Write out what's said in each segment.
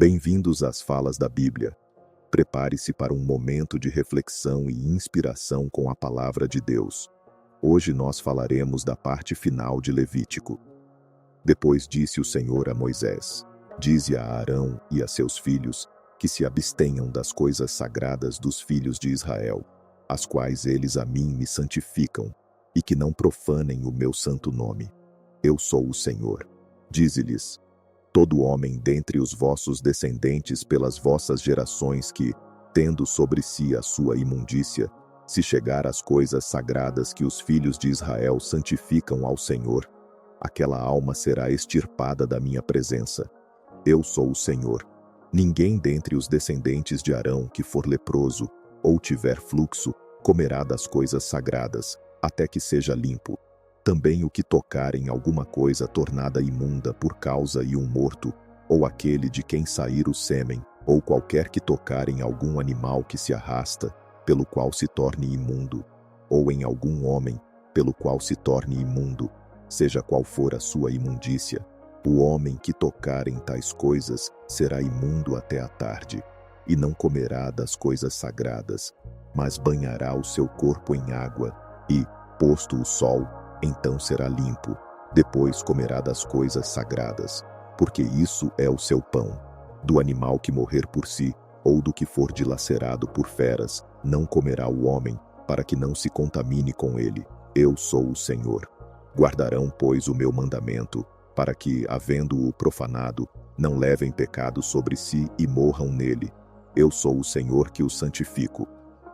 Bem-vindos às falas da Bíblia. Prepare-se para um momento de reflexão e inspiração com a palavra de Deus. Hoje nós falaremos da parte final de Levítico. Depois disse o Senhor a Moisés: Dize a Arão e a seus filhos que se abstenham das coisas sagradas dos filhos de Israel, as quais eles a mim me santificam, e que não profanem o meu santo nome. Eu sou o Senhor. Dize-lhes: Todo homem dentre os vossos descendentes pelas vossas gerações que, tendo sobre si a sua imundícia, se chegar às coisas sagradas que os filhos de Israel santificam ao Senhor, aquela alma será extirpada da minha presença. Eu sou o Senhor. Ninguém dentre os descendentes de Arão que for leproso, ou tiver fluxo, comerá das coisas sagradas, até que seja limpo. Também o que tocar em alguma coisa tornada imunda por causa de um morto, ou aquele de quem sair o sêmen, ou qualquer que tocar em algum animal que se arrasta, pelo qual se torne imundo, ou em algum homem, pelo qual se torne imundo, seja qual for a sua imundícia, o homem que tocar em tais coisas será imundo até a tarde, e não comerá das coisas sagradas, mas banhará o seu corpo em água, e, posto o sol, então será limpo. Depois comerá das coisas sagradas, porque isso é o seu pão. Do animal que morrer por si, ou do que for dilacerado por feras, não comerá o homem, para que não se contamine com ele. Eu sou o Senhor. Guardarão, pois, o meu mandamento, para que, havendo-o profanado, não levem pecado sobre si e morram nele. Eu sou o Senhor que os santifico.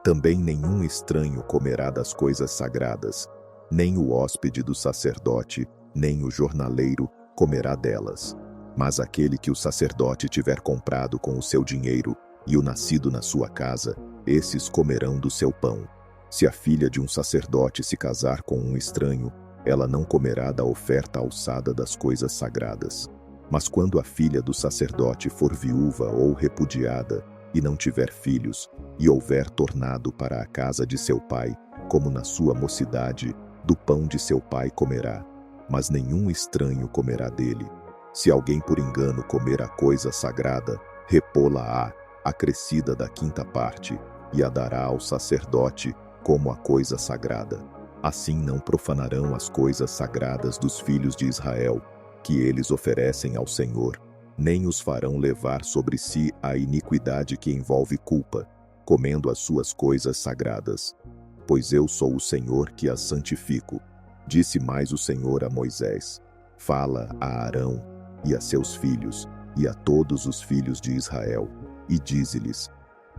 Também nenhum estranho comerá das coisas sagradas, nem o hóspede do sacerdote, nem o jornaleiro comerá delas. Mas aquele que o sacerdote tiver comprado com o seu dinheiro, e o nascido na sua casa, esses comerão do seu pão. Se a filha de um sacerdote se casar com um estranho, ela não comerá da oferta alçada das coisas sagradas. Mas quando a filha do sacerdote for viúva ou repudiada, e não tiver filhos, e houver tornado para a casa de seu pai, como na sua mocidade, do pão de seu pai comerá, mas nenhum estranho comerá dele. Se alguém por engano comer a coisa sagrada, repô-la-á, acrescida da quinta parte, e a dará ao sacerdote como a coisa sagrada. Assim não profanarão as coisas sagradas dos filhos de Israel, que eles oferecem ao Senhor, nem os farão levar sobre si a iniquidade que envolve culpa, comendo as suas coisas sagradas. Pois eu sou o Senhor que as santifico. Disse mais o Senhor a Moisés: Fala a Arão e a seus filhos, e a todos os filhos de Israel, e dize-lhes: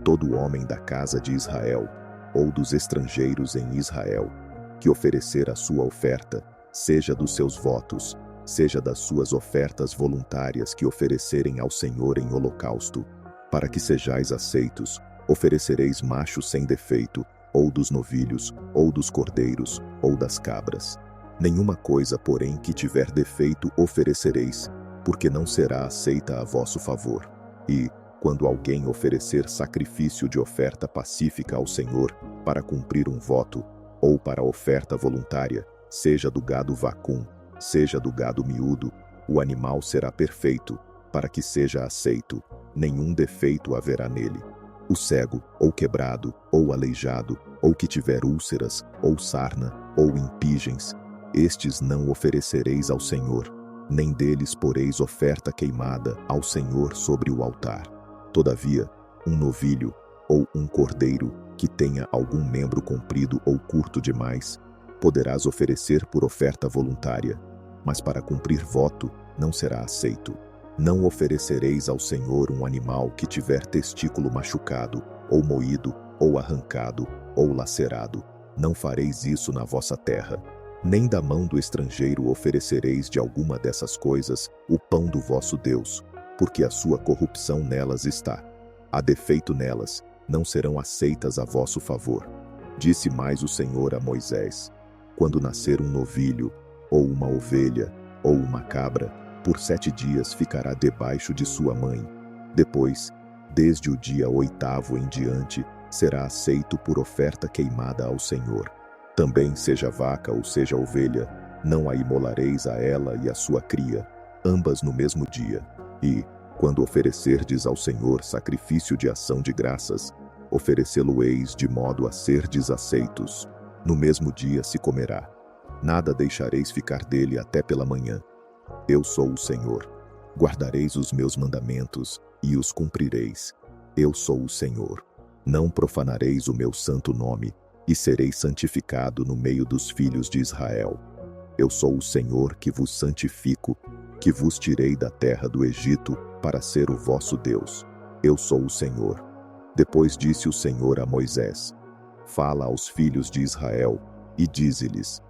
Todo homem da casa de Israel, ou dos estrangeiros em Israel, que oferecer a sua oferta, seja dos seus votos, seja das suas ofertas voluntárias que oferecerem ao Senhor em holocausto, para que sejais aceitos, oferecereis macho sem defeito, ou dos novilhos, ou dos cordeiros, ou das cabras. Nenhuma coisa, porém, que tiver defeito oferecereis, porque não será aceita a vosso favor. E, quando alguém oferecer sacrifício de oferta pacífica ao Senhor, para cumprir um voto, ou para oferta voluntária, seja do gado vacum, seja do gado miúdo, o animal será perfeito, para que seja aceito, nenhum defeito haverá nele. O cego, ou quebrado, ou aleijado, ou que tiver úlceras, ou sarna, ou impigens, estes não oferecereis ao Senhor, nem deles poreis oferta queimada ao Senhor sobre o altar. Todavia, um novilho, ou um cordeiro, que tenha algum membro comprido ou curto demais, poderás oferecer por oferta voluntária, mas para cumprir voto não será aceito. Não oferecereis ao Senhor um animal que tiver testículo machucado, ou moído, ou arrancado, ou lacerado. Não fareis isso na vossa terra. Nem da mão do estrangeiro oferecereis de alguma dessas coisas o pão do vosso Deus, porque a sua corrupção nelas está. Há defeito nelas, não serão aceitas a vosso favor. Disse mais o Senhor a Moisés: Quando nascer um novilho, ou uma ovelha, ou uma cabra, por 7 dias ficará debaixo de sua mãe. Depois, desde o dia 8º em diante, será aceito por oferta queimada ao Senhor. Também seja vaca ou seja ovelha, não a imolareis a ela e a sua cria, ambas no mesmo dia. E, Quando oferecerdes ao Senhor sacrifício de ação de graças, oferecê-lo-eis de modo a serdes aceitos. No mesmo dia se comerá. Nada deixareis ficar dele até pela manhã. Eu sou o Senhor. Guardareis os meus mandamentos e os cumprireis. Eu sou o Senhor. Não profanareis o meu santo nome, e sereis santificado no meio dos filhos de Israel. Eu sou o Senhor que vos santifico, que vos tirei da terra do Egito para ser o vosso Deus. Eu sou o Senhor. Depois disse o Senhor a Moisés: Fala aos filhos de Israel e dize-lhes: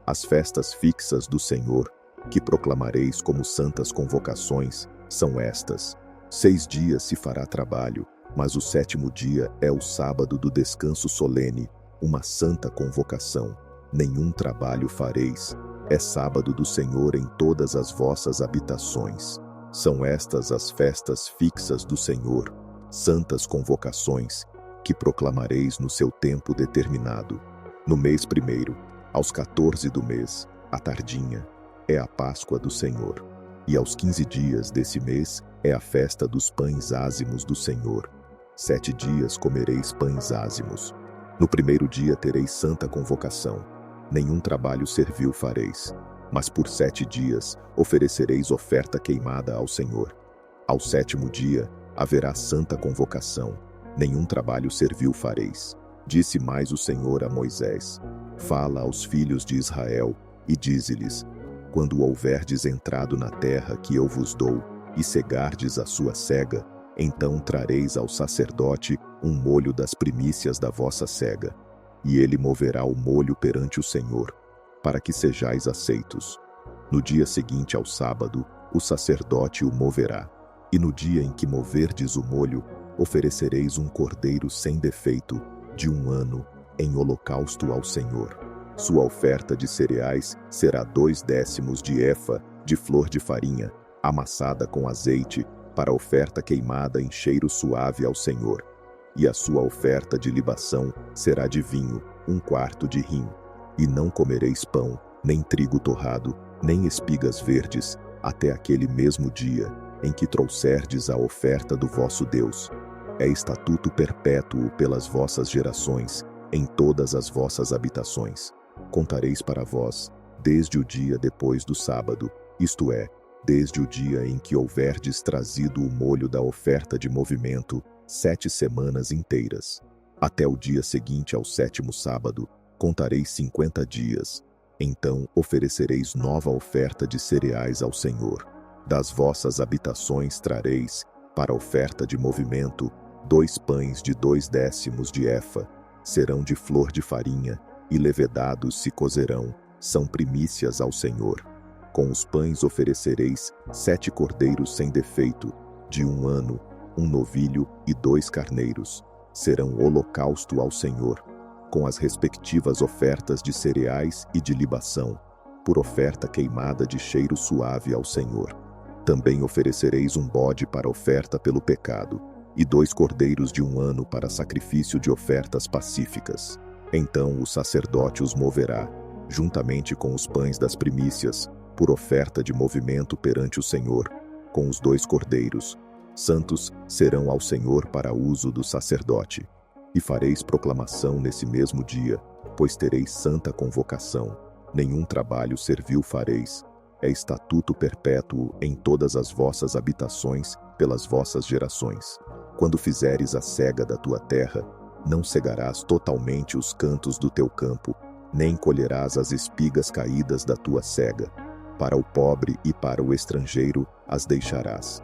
As festas fixas do Senhor, que proclamareis como santas convocações, são estas. 6 dias se fará trabalho, mas o 7º dia é o sábado do descanso solene, uma santa convocação. Nenhum trabalho fareis. É sábado do Senhor em todas as vossas habitações. São estas as festas fixas do Senhor, santas convocações, que proclamareis no seu tempo determinado. No mês 1º, aos 14 do mês, à tardinha, é a Páscoa do Senhor. E aos 15 dias desse mês é a festa dos pães ázimos do Senhor. 7 dias comereis pães ázimos. No 1º dia tereis santa convocação. Nenhum trabalho servil fareis. Mas por 7 dias oferecereis oferta queimada ao Senhor. Ao 7º dia haverá santa convocação. Nenhum trabalho servil fareis. Disse mais o Senhor a Moisés: Fala aos filhos de Israel e dize-lhes: Quando houverdes entrado na terra que eu vos dou, e cegardes a sua cega, então trareis ao sacerdote um molho das primícias da vossa cega, e ele moverá o molho perante o Senhor, para que sejais aceitos. No dia seguinte ao sábado, o sacerdote o moverá, e no dia em que moverdes o molho, oferecereis um cordeiro sem defeito, de 1 ano, em holocausto ao Senhor. Sua oferta de cereais será 2/10 de efa de flor de farinha, amassada com azeite, para oferta queimada em cheiro suave ao Senhor. E a sua oferta de libação será de vinho, 1/4 de hin. E não comereis pão, nem trigo torrado, nem espigas verdes, até aquele mesmo dia, em que trouxerdes a oferta do vosso Deus. É estatuto perpétuo pelas vossas gerações, em todas as vossas habitações. Contareis para vós, desde o dia depois do sábado, isto é, desde o dia em que houverdes trazido o molho da oferta de movimento, 7 semanas inteiras. Até o dia seguinte ao 7º sábado, contareis 50 dias. Então oferecereis nova oferta de cereais ao Senhor. Das vossas habitações trareis, para oferta de movimento, 2 pães de 2/10 de efa, serão de flor de farinha, e levedados se cozerão, são primícias ao Senhor. Com os pães oferecereis 7 cordeiros sem defeito, de 1 ano, 1 novilho e 2 carneiros. Serão holocausto ao Senhor, com as respectivas ofertas de cereais e de libação, por oferta queimada de cheiro suave ao Senhor. Também oferecereis um bode para oferta pelo pecado, e 2 cordeiros de 1 ano para sacrifício de ofertas pacíficas. Então o sacerdote os moverá, juntamente com os pães das primícias, por oferta de movimento perante o Senhor, com os 2 cordeiros. Santos serão ao Senhor para uso do sacerdote. E fareis proclamação nesse mesmo dia, pois tereis santa convocação. Nenhum trabalho servil fareis. É estatuto perpétuo em todas as vossas habitações, pelas vossas gerações. Quando fizeres a cega da tua terra, não cegarás totalmente os cantos do teu campo, nem colherás as espigas caídas da tua cega. Para o pobre e para o estrangeiro as deixarás.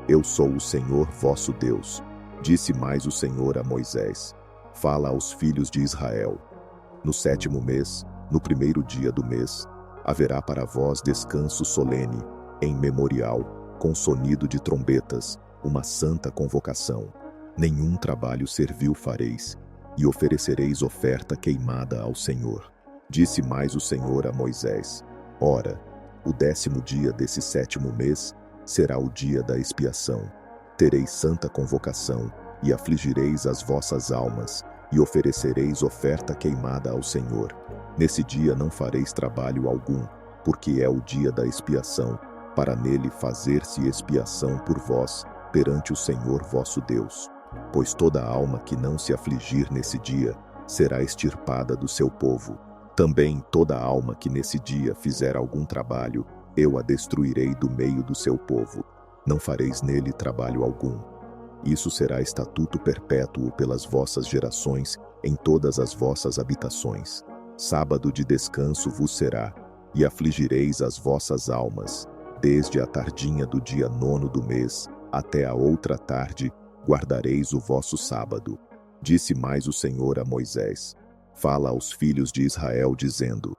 Eu sou o Senhor vosso Deus. Disse mais o Senhor a Moisés: Fala aos filhos de Israel. No 7º mês, no 1º dia do mês, haverá para vós descanso solene, em memorial, com sonido de trombetas, uma santa convocação. Nenhum trabalho servil fareis, e oferecereis oferta queimada ao Senhor. Disse mais o Senhor a Moisés: Ora, o 10º dia desse 7º mês será o dia da expiação. Tereis santa convocação, e afligireis as vossas almas, e oferecereis oferta queimada ao Senhor. Nesse dia não fareis trabalho algum, porque é o dia da expiação, para nele fazer-se expiação por vós, perante o Senhor vosso Deus. Pois toda alma que não se afligir nesse dia, será extirpada do seu povo. Também toda alma que nesse dia fizer algum trabalho, eu a destruirei do meio do seu povo. Não fareis nele trabalho algum. Isso será estatuto perpétuo pelas vossas gerações, em todas as vossas habitações. Sábado de descanso vos será, e afligireis as vossas almas. Desde a tardinha do dia 9º do mês, até a outra tarde, guardareis o vosso sábado. Disse mais o Senhor a Moisés: fala aos filhos de Israel, dizendo: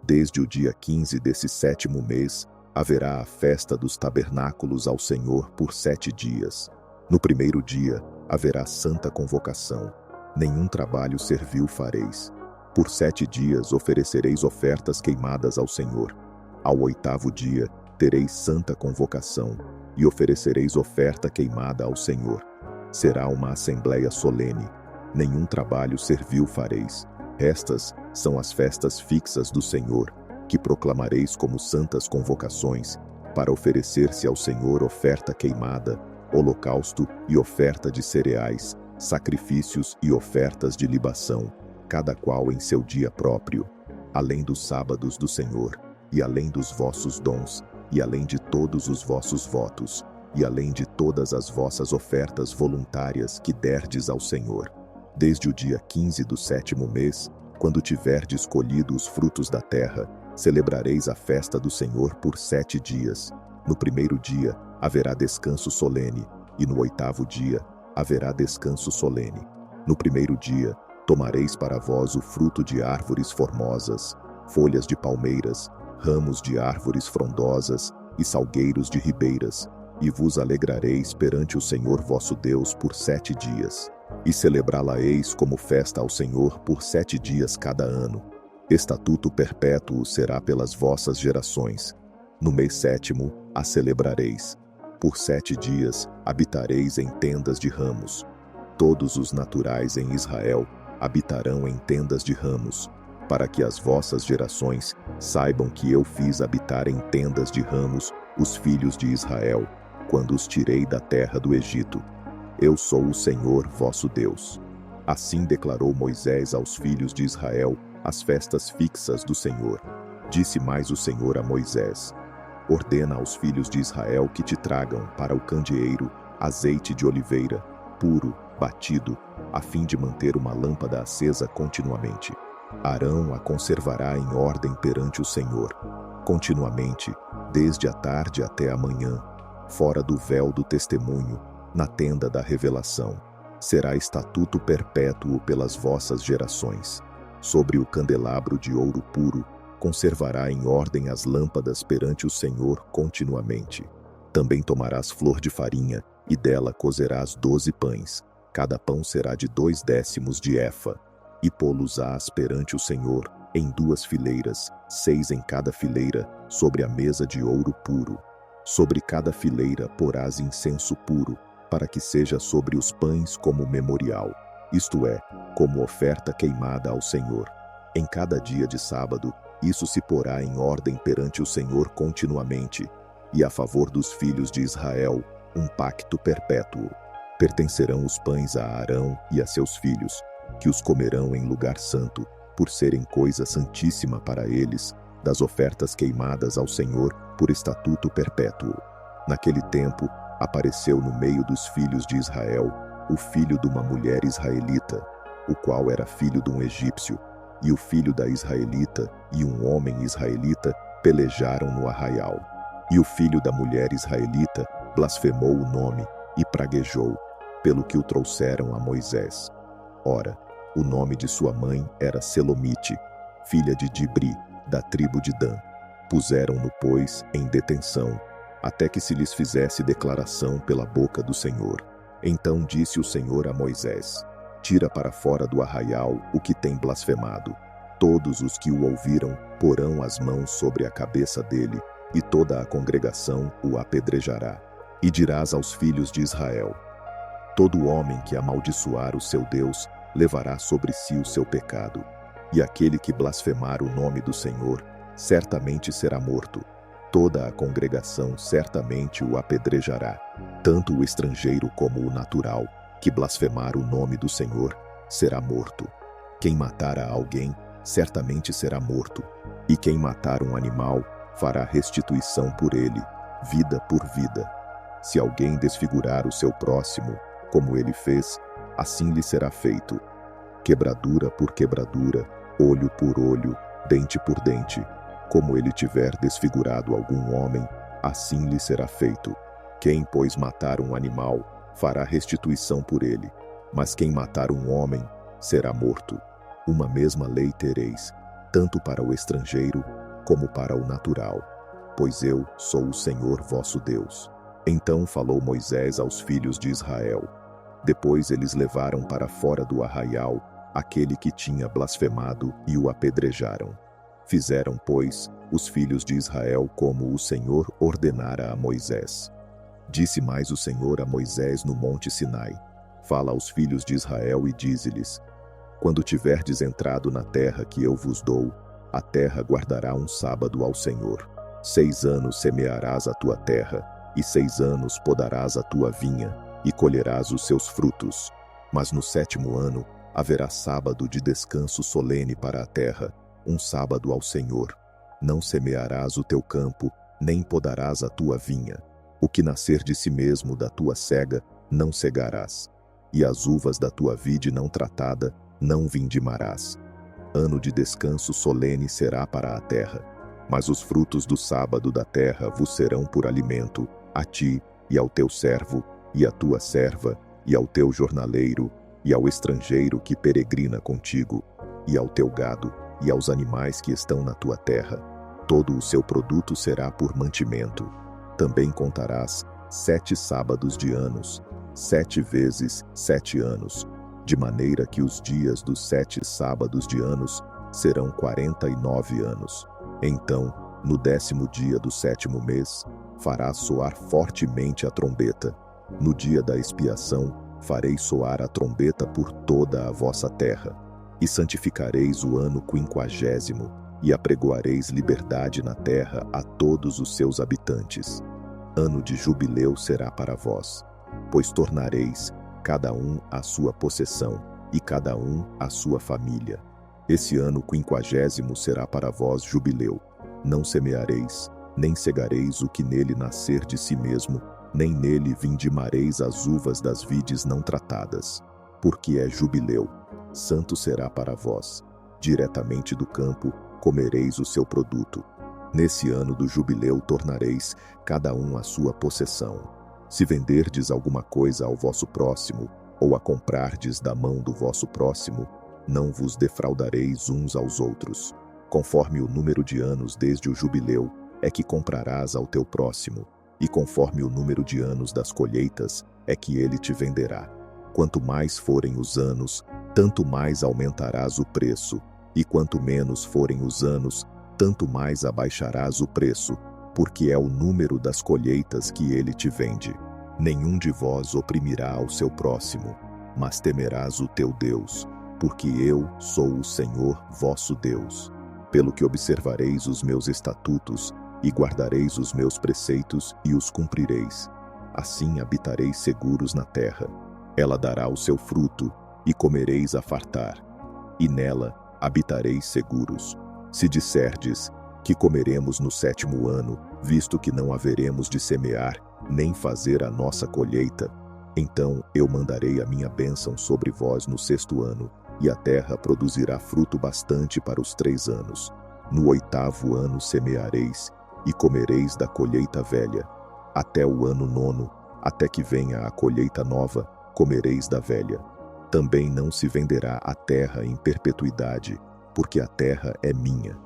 desde o dia 15 desse 7º mês, haverá a festa dos tabernáculos ao Senhor por 7 dias. No primeiro dia, haverá santa convocação. Nenhum trabalho servil fareis. Por 7 dias oferecereis ofertas queimadas ao Senhor. Ao 8º dia, tereis santa convocação, e oferecereis oferta queimada ao Senhor. Será uma assembleia solene. Nenhum trabalho servil fareis. Estas são as festas fixas do Senhor, que proclamareis como santas convocações, para oferecer-se ao Senhor oferta queimada, holocausto e oferta de cereais, sacrifícios e ofertas de libação, cada qual em seu dia próprio, além dos sábados do Senhor, e além dos vossos dons, e além de todos os vossos votos, e além de todas as vossas ofertas voluntárias que derdes ao Senhor. Desde o dia 15 do 7º mês, quando tiverdes colhido os frutos da terra, celebrareis a festa do Senhor por 7 dias. No primeiro dia haverá descanso solene, e no 8º dia haverá descanso solene. No primeiro dia tomareis para vós o fruto de árvores formosas, folhas de palmeiras, ramos de árvores frondosas e salgueiros de ribeiras, e vos alegrareis perante o Senhor vosso Deus por 7 dias. E celebrá-la-eis como festa ao Senhor por 7 dias cada ano. Estatuto perpétuo será pelas vossas gerações. No mês 7º a celebrareis. Por 7 dias habitareis em tendas de ramos. Todos os naturais em Israel habitarão em tendas de ramos, para que as vossas gerações saibam que eu fiz habitar em tendas de ramos os filhos de Israel, quando os tirei da terra do Egito. Eu sou o Senhor vosso Deus. Assim declarou Moisés aos filhos de Israel as festas fixas do Senhor. Disse mais o Senhor a Moisés: ordena aos filhos de Israel que te tragam para o candeeiro azeite de oliveira, puro, batido, a fim de manter uma lâmpada acesa continuamente. Arão a conservará em ordem perante o Senhor, continuamente, desde a tarde até a manhã, fora do véu do testemunho, na tenda da revelação. Será estatuto perpétuo pelas vossas gerações. Sobre o candelabro de ouro puro, conservará em ordem as lâmpadas perante o Senhor continuamente. Também tomarás flor de farinha, e dela cozerás 12 pães. Cada pão será de 2/10 de efa. E pô-los-ás perante o Senhor, em 2 fileiras, 6 em cada fileira, sobre a mesa de ouro puro. Sobre cada fileira porás incenso puro, para que seja sobre os pães como memorial, isto é, como oferta queimada ao Senhor. Em cada dia de sábado, isso se porá em ordem perante o Senhor continuamente, e a favor dos filhos de Israel, um pacto perpétuo. Pertencerão os pães a Arão e a seus filhos, que os comerão em lugar santo, por serem coisa santíssima para eles, das ofertas queimadas ao Senhor por estatuto perpétuo. Naquele tempo, apareceu no meio dos filhos de Israel o filho de uma mulher israelita, o qual era filho de um egípcio, e o filho da israelita e um homem israelita pelejaram no arraial. E o filho da mulher israelita blasfemou o nome e praguejou, pelo que o trouxeram a Moisés. Ora, o nome de sua mãe era Selomite, filha de Dibri, da tribo de Dan. Puseram-no, pois, em detenção, até que se lhes fizesse declaração pela boca do Senhor. Então disse o Senhor a Moisés: tira para fora do arraial o que tem blasfemado. Todos os que o ouviram porão as mãos sobre a cabeça dele, e toda a congregação o apedrejará. E dirás aos filhos de Israel: todo homem que amaldiçoar o seu Deus levará sobre si o seu pecado, e aquele que blasfemar o nome do Senhor certamente será morto. toda a congregação certamente o apedrejará, tanto o estrangeiro como o natural, que blasfemar o nome do Senhor, será morto. Quem matar a alguém, certamente será morto, e quem matar um animal, fará restituição por ele, vida por vida. Se alguém desfigurar o seu próximo, como ele fez, assim lhe será feito. Quebradura por quebradura, olho por olho, dente por dente. Como ele tiver desfigurado algum homem, assim lhe será feito. Quem, pois, matar um animal, fará restituição por ele, mas quem matar um homem, será morto. Uma mesma lei tereis, tanto para o estrangeiro, como para o natural, pois eu sou o Senhor vosso Deus. Então falou Moisés aos filhos de Israel. Depois eles levaram para fora do arraial aquele que tinha blasfemado e o apedrejaram. Fizeram, pois, os filhos de Israel como o Senhor ordenara a Moisés. Disse mais o Senhor a Moisés no monte Sinai: Fala aos filhos de Israel e dize-lhes: Quando tiverdes entrado na terra que eu vos dou, a terra guardará um sábado ao Senhor. 6 anos semearás a tua terra, e 6 anos podarás a tua vinha, e colherás os seus frutos. Mas no 7º ano haverá sábado de descanso solene para a terra, um sábado ao Senhor. Não semearás o teu campo, nem podarás a tua vinha. O que nascer de si mesmo da tua cega, não cegarás. E as uvas da tua vide não tratada, não vindimarás. Ano de descanso solene será para a terra. Mas os frutos do sábado da terra vos serão por alimento, a ti, e ao teu servo, e à tua serva, e ao teu jornaleiro, e ao estrangeiro que peregrina contigo, e ao teu gado, e aos animais que estão na tua terra. Todo o seu produto será por mantimento. Também contarás 7 sábados de anos, 7 vezes 7 anos, de maneira que os dias dos 7 sábados de anos serão 49 anos. Então, no 10º dia do 7º mês, farás soar fortemente a trombeta. No dia da expiação, farei soar a trombeta por toda a vossa terra. E santificareis o ano 50º, e apregoareis liberdade na terra a todos os seus habitantes. Ano de jubileu será para vós, pois tornareis cada um a sua possessão, e cada um a sua família. Esse ano 50º será para vós jubileu. Não semeareis, nem cegareis o que nele nascer de si mesmo, nem nele vindimareis as uvas das vides não tratadas. Porque é jubileu, santo será para vós. Diretamente do campo comereis o seu produto. Nesse ano do jubileu tornareis cada um a sua possessão. Se venderdes alguma coisa ao vosso próximo, ou a comprardes da mão do vosso próximo, não vos defraudareis uns aos outros. Conforme o número de anos desde o jubileu, é que comprarás ao teu próximo, e conforme o número de anos das colheitas, é que ele te venderá. Quanto mais forem os anos, tanto mais aumentarás o preço, e quanto menos forem os anos, tanto mais abaixarás o preço, porque é o número das colheitas que ele te vende. Nenhum de vós oprimirá ao seu próximo, mas temerás o teu Deus, porque eu sou o Senhor vosso Deus. Pelo que observareis os meus estatutos, e guardareis os meus preceitos e os cumprireis. Assim habitareis seguros na terra. Ela dará o seu fruto, e comereis a fartar. E nela habitareis seguros. Se disserdes que comeremos no 7º ano, visto que não haveremos de semear, nem fazer a nossa colheita, então eu mandarei a minha bênção sobre vós no 6º ano, e a terra produzirá fruto bastante para os 3 anos. No 8º ano semeareis, e comereis da colheita velha. Até o ano 9º, até que venha a colheita nova, comereis da velha. Também não se venderá a terra em perpetuidade, porque a terra é minha.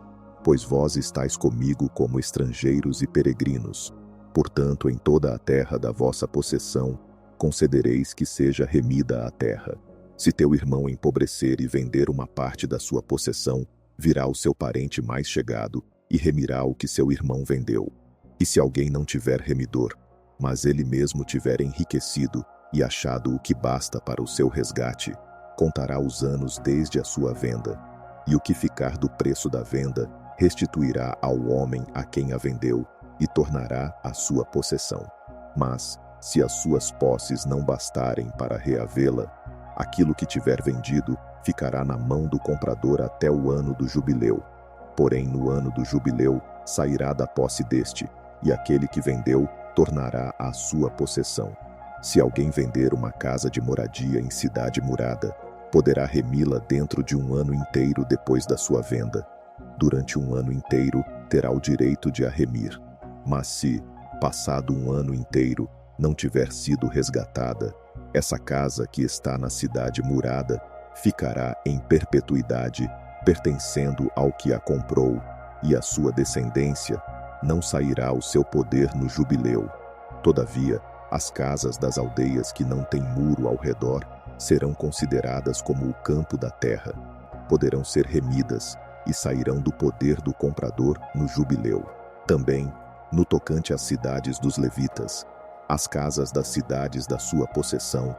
Pois vós estáis comigo como estrangeiros e peregrinos. Portanto, em toda a terra da vossa possessão, concedereis que seja remida a terra. Se teu irmão empobrecer e vender uma parte da sua possessão, virá o seu parente mais chegado, e remirá o que seu irmão vendeu. E se alguém não tiver remidor, mas ele mesmo tiver enriquecido e achado o que basta para o seu resgate, contará os anos desde a sua venda, e o que ficar do preço da venda restituirá ao homem a quem a vendeu, e tornará a sua possessão. Mas, se as suas posses não bastarem para reavê-la, aquilo que tiver vendido ficará na mão do comprador até o ano do jubileu. Porém, no ano do jubileu, sairá da posse deste, e aquele que vendeu tornará à sua possessão. Se alguém vender uma casa de moradia em cidade murada, poderá remi-la dentro de um ano inteiro depois da sua venda. Durante um ano inteiro, terá o direito de a remir. Mas se, passado um ano inteiro, não tiver sido resgatada, essa casa que está na cidade murada ficará em perpetuidade, pertencendo ao que a comprou, e a sua descendência não sairá o seu poder no jubileu. Todavia, as casas das aldeias que não têm muro ao redor serão consideradas como o campo da terra. Poderão ser remidas e sairão do poder do comprador no jubileu. Também, no tocante às cidades dos levitas, as casas das cidades da sua possessão,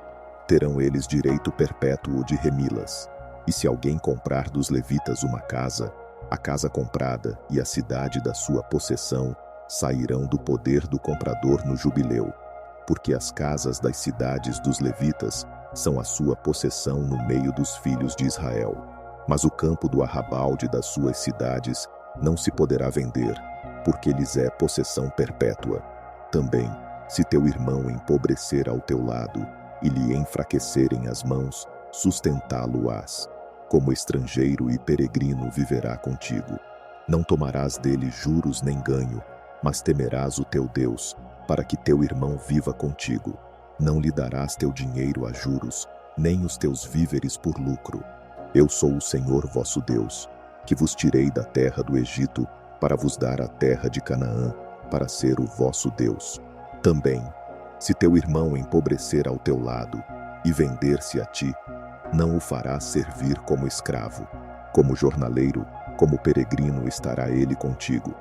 terão eles direito perpétuo de remi-las. E se alguém comprar dos levitas uma casa, a casa comprada e a cidade da sua possessão sairão do poder do comprador no jubileu, porque as casas das cidades dos levitas são a sua possessão no meio dos filhos de Israel. Mas o campo do arrabalde das suas cidades não se poderá vender, porque lhes é possessão perpétua. Também, se teu irmão empobrecer ao teu lado e lhe enfraquecerem as mãos, sustentá-lo-ás. Como estrangeiro e peregrino viverá contigo. Não tomarás dele juros nem ganho, mas temerás o teu Deus, para que teu irmão viva contigo. Não lhe darás teu dinheiro a juros, nem os teus víveres por lucro. Eu sou o Senhor vosso Deus, que vos tirei da terra do Egito, para vos dar a terra de Canaã, para ser o vosso Deus. Também, se teu irmão empobrecer ao teu lado e vender-se a ti, não o farás servir como escravo. Como jornaleiro, como peregrino estará ele contigo.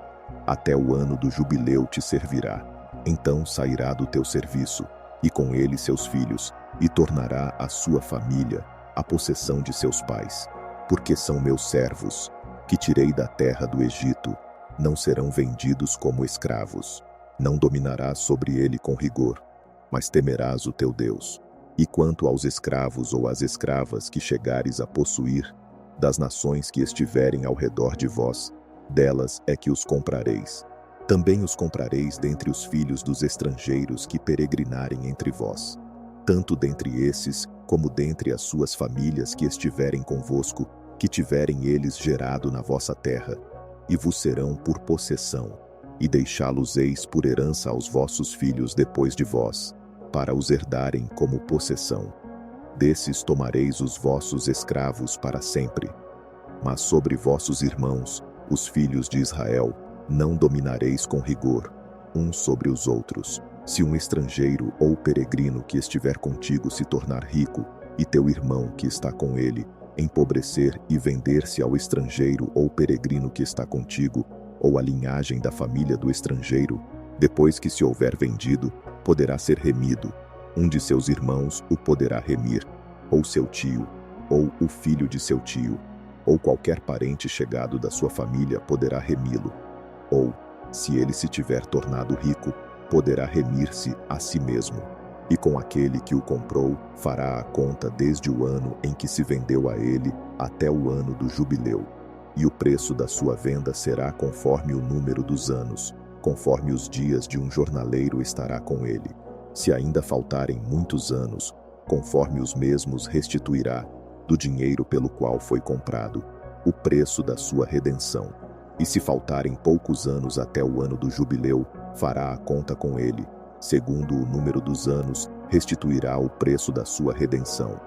Até o ano do jubileu te servirá. Então sairá do teu serviço, e com ele seus filhos, e tornará a sua família a possessão de seus pais. Porque são meus servos, que tirei da terra do Egito, não serão vendidos como escravos. Não dominarás sobre ele com rigor, mas temerás o teu Deus. E quanto aos escravos ou às escravas que chegares a possuir, das nações que estiverem ao redor de vós, delas é que os comprareis. Também os comprareis dentre os filhos dos estrangeiros que peregrinarem entre vós. Tanto dentre esses, como dentre as suas famílias que estiverem convosco, que tiverem eles gerado na vossa terra, e vos serão por possessão, e deixá-los-eis por herança aos vossos filhos depois de vós, para os herdarem como possessão. Desses tomareis os vossos escravos para sempre. Mas sobre vossos irmãos, os filhos de Israel, não dominareis com rigor, uns sobre os outros. Se um estrangeiro ou peregrino que estiver contigo se tornar rico, e teu irmão que está com ele empobrecer e vender-se ao estrangeiro ou peregrino que está contigo, ou à linhagem da família do estrangeiro, depois que se houver vendido, poderá ser remido. Um de seus irmãos o poderá remir, ou seu tio, ou o filho de seu tio, ou qualquer parente chegado da sua família poderá remi-lo. Ou, se ele se tiver tornado rico, poderá remir-se a si mesmo. E com aquele que o comprou, fará a conta desde o ano em que se vendeu a ele até o ano do jubileu. E o preço da sua venda será conforme o número dos anos, conforme os dias de um jornaleiro estará com ele. Se ainda faltarem muitos anos, conforme os mesmos restituirá, do dinheiro pelo qual foi comprado, o preço da sua redenção. E se faltarem poucos anos até o ano do jubileu, fará a conta com ele. Segundo o número dos anos, restituirá o preço da sua redenção.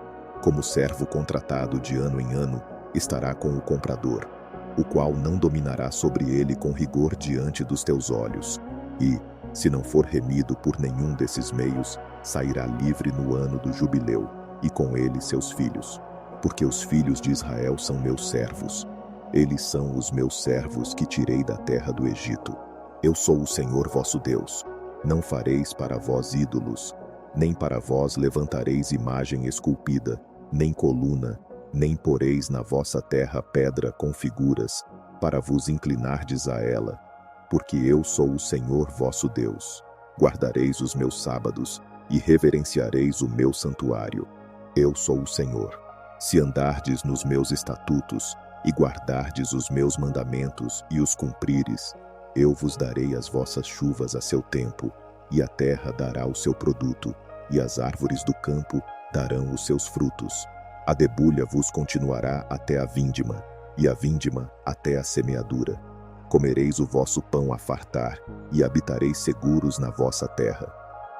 Como servo contratado de ano em ano, estará com o comprador, o qual não dominará sobre ele com rigor diante dos teus olhos. E, se não for remido por nenhum desses meios, sairá livre no ano do jubileu, e com ele seus filhos. Porque os filhos de Israel são meus servos. Eles são os meus servos que tirei da terra do Egito. Eu sou o Senhor vosso Deus. Não fareis para vós ídolos, nem para vós levantareis imagem esculpida, nem coluna, nem poreis na vossa terra pedra com figuras, para vos inclinardes a ela. porque eu sou o Senhor vosso Deus. Guardareis os meus sábados e reverenciareis o meu santuário. Eu sou o Senhor. Se andardes nos meus estatutos e guardardes os meus mandamentos e os cumprires, eu vos darei as vossas chuvas a seu tempo, e a terra dará o seu produto, e as árvores do campo darão os seus frutos. A debulha vos continuará até a vindima, e a vindima até a semeadura. Comereis o vosso pão a fartar, e habitareis seguros na vossa terra.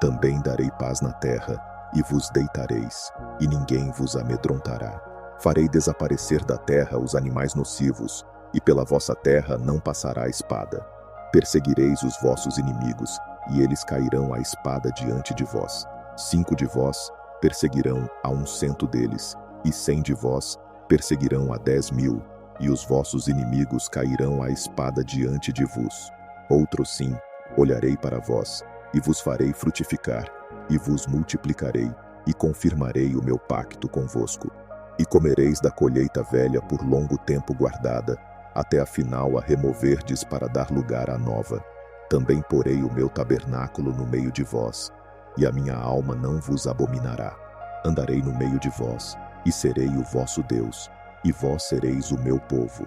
Também darei paz na terra, e vos deitareis, e ninguém vos amedrontará. Farei desaparecer da terra os animais nocivos, e pela vossa terra não passará a espada. Perseguireis os vossos inimigos, e eles cairão à espada diante de vós. 5 de vós perseguirão a 100 deles, e 100 de vós perseguirão a 10.000, e os vossos inimigos cairão à espada diante de vos. Outro sim, olharei para vós, e vos farei frutificar, e vos multiplicarei, e confirmarei o meu pacto convosco. E comereis da colheita velha por longo tempo guardada, até a final a removerdes para dar lugar à nova. Também porei o meu tabernáculo no meio de vós, e a minha alma não vos abominará. Andarei no meio de vós, e serei o vosso Deus, e vós sereis o meu povo.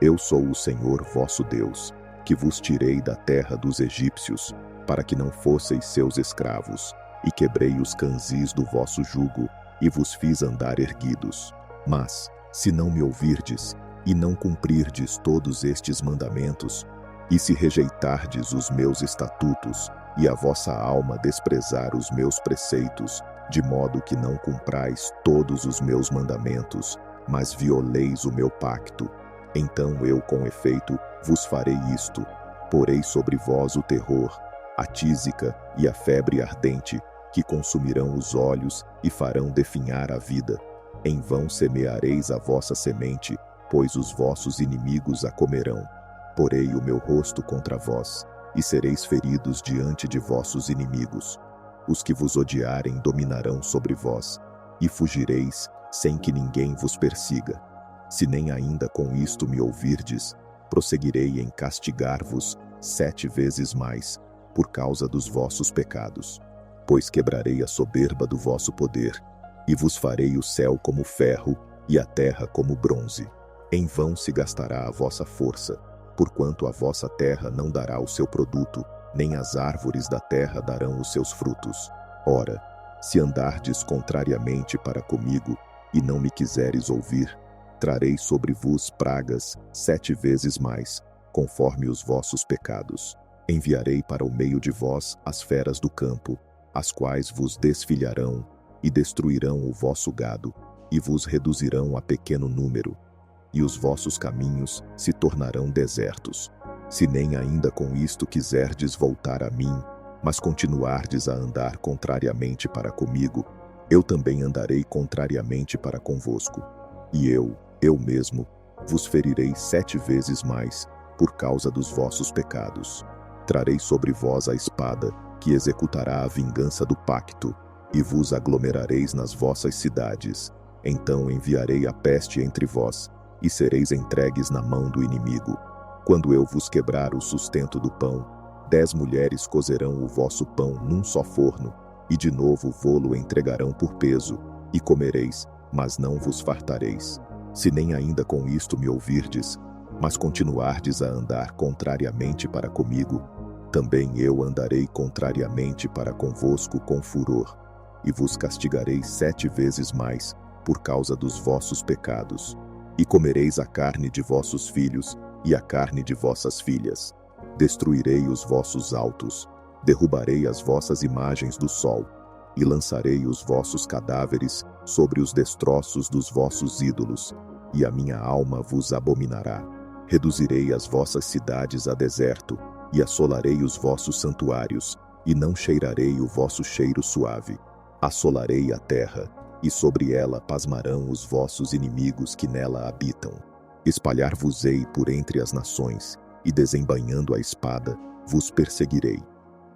Eu sou o Senhor vosso Deus, que vos tirei da terra dos egípcios, para que não fosseis seus escravos, e quebrei os canzis do vosso jugo, e vos fiz andar erguidos. Mas, se não me ouvirdes, e não cumprirdes todos estes mandamentos, e se rejeitardes os meus estatutos, e a vossa alma desprezar os meus preceitos, de modo que não cumprais todos os meus mandamentos, mas violeis o meu pacto, então eu, com efeito, vos farei isto: porei sobre vós o terror, a tísica e a febre ardente, que consumirão os olhos e farão definhar a vida. Em vão semeareis a vossa semente, pois os vossos inimigos a comerão. Porei o meu rosto contra vós, e sereis feridos diante de vossos inimigos. Os que vos odiarem dominarão sobre vós, e fugireis, sem que ninguém vos persiga. Se nem ainda com isto me ouvirdes, prosseguirei em castigar-vos 7 vezes mais, por causa dos vossos pecados. Pois quebrarei a soberba do vosso poder, e vos farei o céu como ferro, e a terra como bronze. Em vão se gastará a vossa força, porquanto a vossa terra não dará o seu produto, nem as árvores da terra darão os seus frutos. Ora, se andardes contrariamente para comigo, e não me quiseres ouvir, trarei sobre vos pragas 7 vezes mais, conforme os vossos pecados. Enviarei para o meio de vós as feras do campo, as quais vos desfilharão, e destruirão o vosso gado, e vos reduzirão a pequeno número, e os vossos caminhos se tornarão desertos. Se nem ainda com isto quiserdes voltar a mim, mas continuardes a andar contrariamente para comigo, eu também andarei contrariamente para convosco. E eu mesmo, vos ferirei 7 vezes mais, por causa dos vossos pecados. Trarei sobre vós a espada, que executará a vingança do pacto, e vos aglomerareis nas vossas cidades. Então enviarei a peste entre vós, e sereis entregues na mão do inimigo. Quando eu vos quebrar o sustento do pão, 10 mulheres cozerão o vosso pão num só forno, e de novo vô-lo entregarão por peso, e comereis, mas não vos fartareis. Se nem ainda com isto me ouvirdes, mas continuardes a andar contrariamente para comigo, também eu andarei contrariamente para convosco com furor, e vos castigarei 7 vezes mais, por causa dos vossos pecados. E comereis a carne de vossos filhos, e a carne de vossas filhas. Destruirei os vossos altos, derrubarei as vossas imagens do sol, e lançarei os vossos cadáveres sobre os destroços dos vossos ídolos, e a minha alma vos abominará. Reduzirei as vossas cidades a deserto, e assolarei os vossos santuários, e não cheirarei o vosso cheiro suave. Assolarei a terra, e sobre ela pasmarão os vossos inimigos que nela habitam. Espalhar-vos-ei por entre as nações, e desembainhando a espada, vos perseguirei.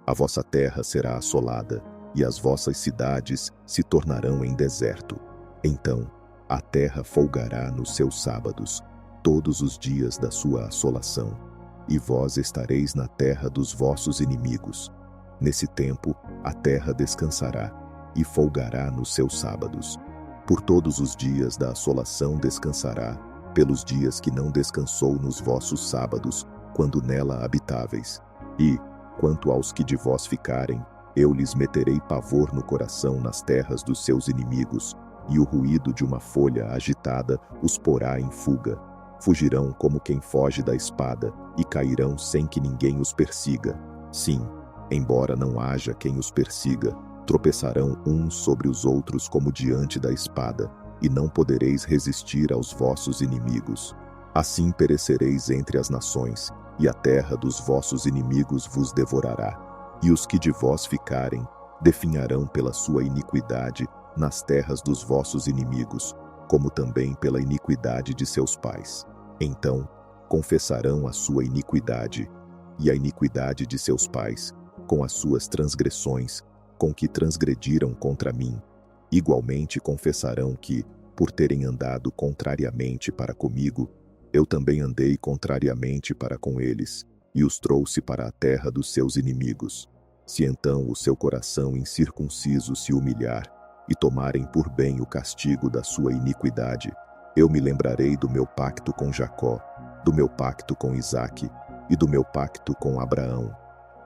A vossa terra será assolada, e as vossas cidades se tornarão em deserto. Então, a terra folgará nos seus sábados, todos os dias da sua assolação. e vós estareis na terra dos vossos inimigos. Nesse tempo, a terra descansará, e folgará nos seus sábados. Por todos os dias da assolação descansará, pelos dias que não descansou nos vossos sábados, quando nela habitáveis. E, quanto aos que de vós ficarem, eu lhes meterei pavor no coração nas terras dos seus inimigos, e o ruído de uma folha agitada os porá em fuga. Fugirão como quem foge da espada, e cairão sem que ninguém os persiga. Sim, embora não haja quem os persiga, tropeçarão uns sobre os outros como diante da espada, e não podereis resistir aos vossos inimigos. Assim perecereis entre as nações, e a terra dos vossos inimigos vos devorará. E os que de vós ficarem, definharão pela sua iniquidade nas terras dos vossos inimigos, como também pela iniquidade de seus pais. Então, confessarão a sua iniquidade, e a iniquidade de seus pais, com as suas transgressões, com que transgrediram contra mim. Igualmente confessarão que, por terem andado contrariamente para comigo, eu também andei contrariamente para com eles, e os trouxe para a terra dos seus inimigos. Se então o seu coração incircunciso se humilhar, e tomarem por bem o castigo da sua iniquidade, eu me lembrarei do meu pacto com Jacó, do meu pacto com Isaque, e do meu pacto com Abraão.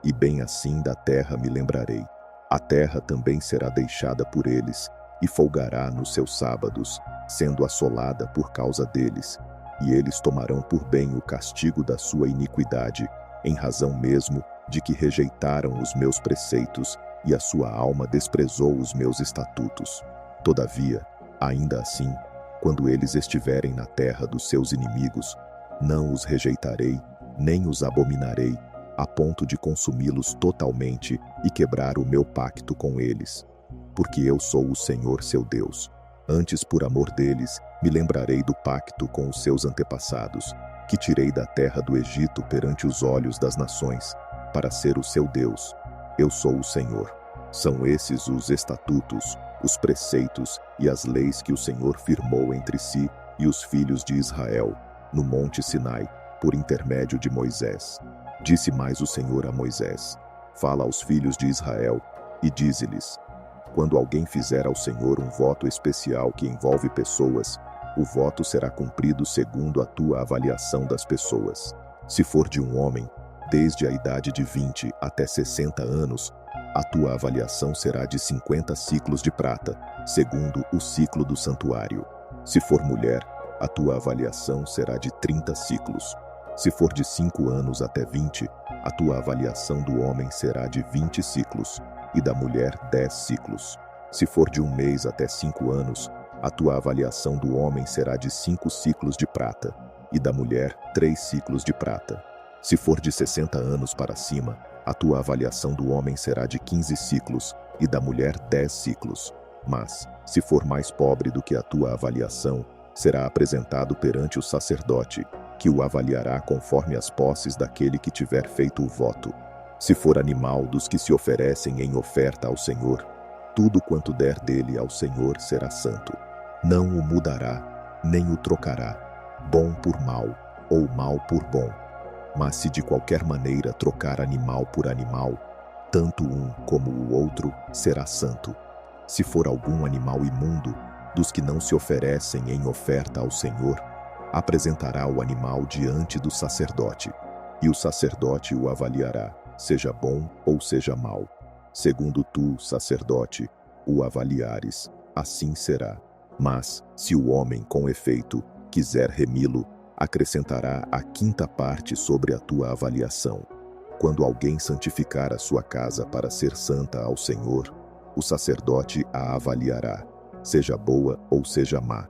E bem assim da terra me lembrarei. A terra também será deixada por eles, e folgará nos seus sábados, sendo assolada por causa deles. E eles tomarão por bem o castigo da sua iniquidade, em razão mesmo de que rejeitaram os meus preceitos, e a sua alma desprezou os meus estatutos. Todavia, ainda assim, quando eles estiverem na terra dos seus inimigos, não os rejeitarei, nem os abominarei, a ponto de consumi-los totalmente e quebrar o meu pacto com eles. Porque eu sou o Senhor seu Deus. Antes, por amor deles, me lembrarei do pacto com os seus antepassados, que tirei da terra do Egito perante os olhos das nações, para ser o seu Deus. Eu sou o Senhor. São esses os estatutos, os preceitos e as leis que o Senhor firmou entre si e os filhos de Israel, no monte Sinai, por intermédio de Moisés. Disse mais o Senhor a Moisés: fala aos filhos de Israel e dize-lhes: quando alguém fizer ao Senhor um voto especial que envolve pessoas, o voto será cumprido segundo a tua avaliação das pessoas. Se for de um homem, desde a idade de 20 até 60 anos, a tua avaliação será de 50 siclos de prata, segundo o ciclo do santuário. Se for mulher, a tua avaliação será de 30 siclos. Se for de 5 anos até 20, a tua avaliação do homem será de 20 siclos, e da mulher 10 siclos. Se for de 1 mês até 5 anos, a tua avaliação do homem será de 5 siclos de prata, e da mulher 3 siclos de prata. Se for de 60 anos para cima, a tua avaliação do homem será de 15 siclos, e da mulher 10 siclos. Mas, se for mais pobre do que a tua avaliação, será apresentado perante o sacerdote, que o avaliará conforme as posses daquele que tiver feito o voto. Se for animal dos que se oferecem em oferta ao Senhor, tudo quanto der dele ao Senhor será santo. Não o mudará, nem o trocará, bom por mal, ou mal por bom. Mas se de qualquer maneira trocar animal por animal, tanto um como o outro será santo. Se for algum animal imundo, dos que não se oferecem em oferta ao Senhor, apresentará o animal diante do sacerdote, e o sacerdote o avaliará, seja bom ou seja mau. Segundo tu, sacerdote, o avaliares, assim será. Mas, se o homem, com efeito, quiser remi-lo, acrescentará a 5ª parte sobre a tua avaliação. Quando alguém santificar a sua casa para ser santa ao Senhor, o sacerdote a avaliará, seja boa ou seja má.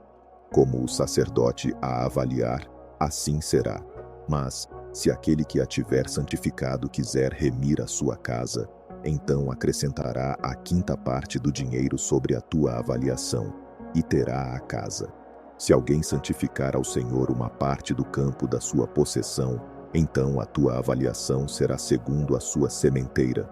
Como o sacerdote a avaliar, assim será. Mas, se aquele que a tiver santificado quiser remir a sua casa, então acrescentará a 5ª parte do dinheiro sobre a tua avaliação, e terá a casa. Se alguém santificar ao Senhor uma parte do campo da sua possessão, então a tua avaliação será segundo a sua sementeira.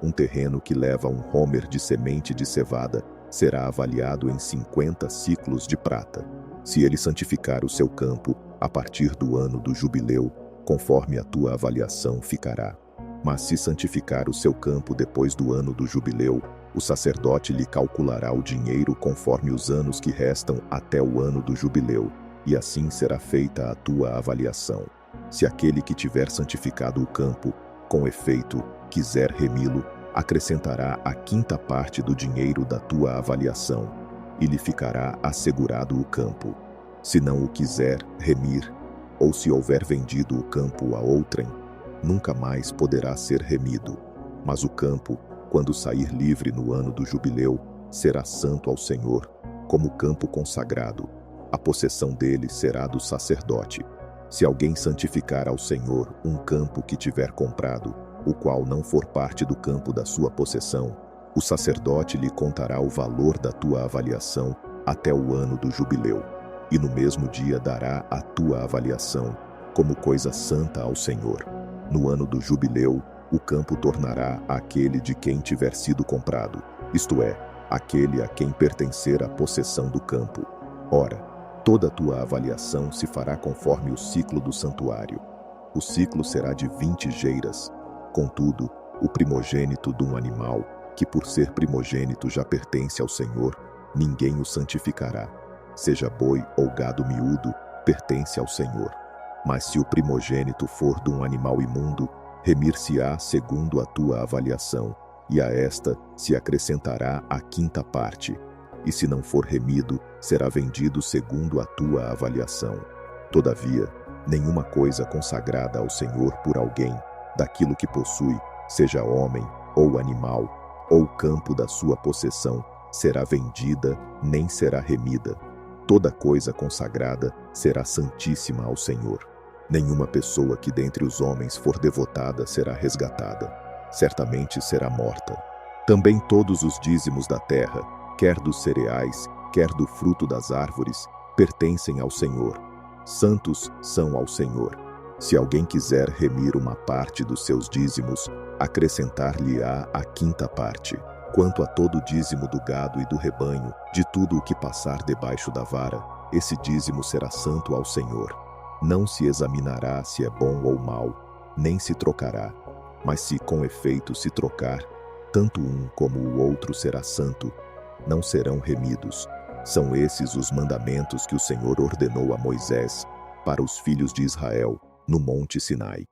Um terreno que leva 1 homer de semente de cevada será avaliado em 50 siclos de prata. Se ele santificar o seu campo, a partir do ano do jubileu, conforme a tua avaliação ficará. Mas se santificar o seu campo depois do ano do jubileu, o sacerdote lhe calculará o dinheiro conforme os anos que restam até o ano do jubileu, e assim será feita a tua avaliação. Se aquele que tiver santificado o campo, com efeito, quiser remi-lo, acrescentará a quinta parte do dinheiro da tua avaliação, e lhe ficará assegurado o campo. Se não o quiser remir, ou se houver vendido o campo a outrem, nunca mais poderá ser remido. Mas o campo, quando sair livre no ano do jubileu, será santo ao Senhor, como campo consagrado. A possessão dele será do sacerdote. Se alguém santificar ao Senhor um campo que tiver comprado, o qual não for parte do campo da sua possessão, o sacerdote lhe contará o valor da tua avaliação até o ano do jubileu, e no mesmo dia dará a tua avaliação como coisa santa ao Senhor. No ano do jubileu, o campo tornará àquele de quem tiver sido comprado, isto é, aquele a quem pertencer a possessão do campo. Ora, toda a tua avaliação se fará conforme o ciclo do santuário. O ciclo será de 20 geiras. Contudo, o primogênito de um animal, que por ser primogênito já pertence ao Senhor, ninguém o santificará. Seja boi ou gado miúdo, pertence ao Senhor. Mas se o primogênito for de um animal imundo, remir-se-á segundo a tua avaliação, e a esta se acrescentará a quinta parte. E se não for remido, será vendido segundo a tua avaliação. Todavia, nenhuma coisa consagrada ao Senhor por alguém, daquilo que possui, seja homem ou animal, ou campo da sua possessão, será vendida, nem será remida. Toda coisa consagrada será santíssima ao Senhor. Nenhuma pessoa que dentre os homens for devotada será resgatada. Certamente será morta. Também todos os dízimos da terra, quer dos cereais, quer do fruto das árvores, pertencem ao Senhor. Santos são ao Senhor. Se alguém quiser remir uma parte dos seus dízimos, acrescentar-lhe-á a quinta parte. Quanto a todo dízimo do gado e do rebanho, de tudo o que passar debaixo da vara, esse dízimo será santo ao Senhor. Não se examinará se é bom ou mau, nem se trocará. Mas se com efeito se trocar, tanto um como o outro será santo, não serão remidos. São esses os mandamentos que o Senhor ordenou a Moisés para os filhos de Israel no Monte Sinai.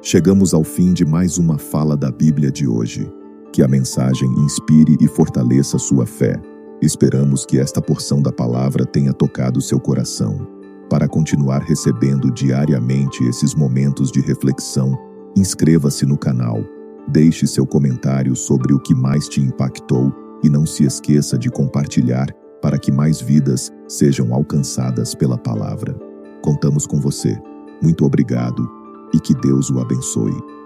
Chegamos ao fim de mais uma fala da Bíblia de hoje. Que a mensagem inspire e fortaleça sua fé. Esperamos que esta porção da palavra tenha tocado seu coração. Para continuar recebendo diariamente esses momentos de reflexão, inscreva-se no canal, deixe seu comentário sobre o que mais te impactou e não se esqueça de compartilhar para que mais vidas sejam alcançadas pela palavra. Contamos com você. Muito obrigado e que Deus o abençoe.